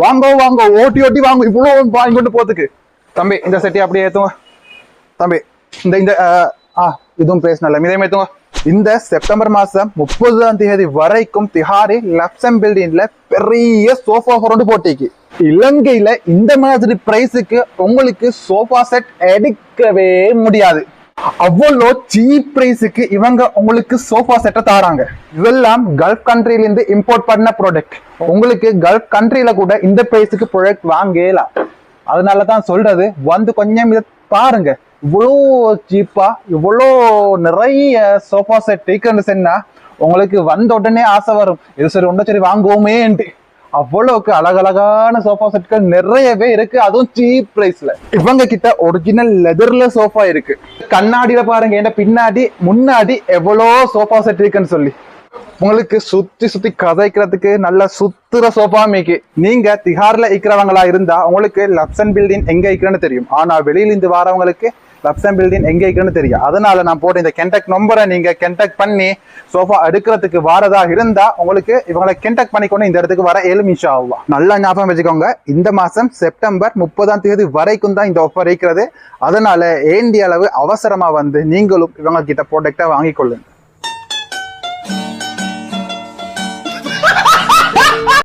வாங்க வாங்க, ஓட்டி ஓட்டி வாங்க, இவ்வளவு வாங்கிட்டு போறதுக்கு. தம்பி இந்த செட்டி அப்படியே ஏத்துங்க தம்பி. இந்த இந்த இதுவும் பேசல இதே ஏத்துங்க. இந்த செப்டம்பர் மாசம் 30ஆம் தேதி வரைக்கும் திஹாரி லக்ஸம் பில்டிங்ல பெரிய சோஃபா ஃப்ரண்ட் போட்டிக்கு. இலங்கையில இந்த மாதிரி பிரைஸுக்கு உங்களுக்கு சோஃபா செட் எடுக்கவே முடியாது. அவ்வளோ சீப் பிரைஸுக்கு இவங்க உங்களுக்கு சோஃபா செட்டை தாராங்க. இதெல்லாம் கல்ஃப் கண்ட்ரில இருந்து இம்போர்ட் பண்ண ப்ராடக்ட். உங்களுக்கு கல்ஃப் கண்ட்ரில கூட இந்த பிரைஸுக்கு ப்ராடக்ட் வாங்கலாம். அதனாலதான் சொல்றது, வந்து கொஞ்சம் இதை பாருங்க. இவ்வளோ சீப்பா இவ்வளோ நிறைய சோஃபா செட் இருக்குன்னு சொன்னா உங்களுக்கு வந்த உடனே ஆசை வரும், இது சரி ஒன்றும் சரி வாங்குவோமேன்ட்டு. அவ்வளவுக்கு அழகழகான சோஃபா செட்கள் நிறையவே இருக்கு, அதுவும் சீப் பிரைஸ்ல. இவங்க கிட்ட ஒரிஜினல் லெதர்ல சோஃபா இருக்கு. கண்ணாடியில பாருங்க, என்ன பின்னாடி முன்னாடி எவ்வளோ சோஃபா செட் இருக்குன்னு சொல்லி. உங்களுக்கு சுத்தி சுத்தி கதைக்கிறதுக்கு நல்ல சுத்துற சோஃபா மேக்கு. நீங்க திஹார்ல இருக்கிறவங்களா இருந்தா உங்களுக்கு லக்ஸம் பில்டிங் எங்க இருக்கிறன்னு தெரியும். ஆனா வெளியில இருந்து வரவங்களுக்கு லக்ஸம் பில்டிங் எங்க இருக்குன்னு தெரியும். அதனால நான் போட்ட இந்த கென்டாக்ட் நம்பரை நீங்க கென்டாக்ட் பண்ணி சோஃபா எடுக்கிறதுக்கு வரதா இருந்தா உங்களுக்கு இவங்களை கென்டாக்ட் பண்ணிக்கொண்டு இந்த இடத்துக்கு வர ஏழும் இன்ஷா அல்லாஹ். நல்லா ஞாபகம் வச்சுக்கோங்க, இந்த மாசம் செப்டம்பர் 30ஆம் தேதி வரைக்கும் தான் இந்த ஆஃபர் இருக்கிறது. அதனால ஏண்டிய அளவு அவசரமா வந்து நீங்களும் இவங்க கிட்ட ப்ராடக்டை வாங்கிக்கொள்ளுங்க.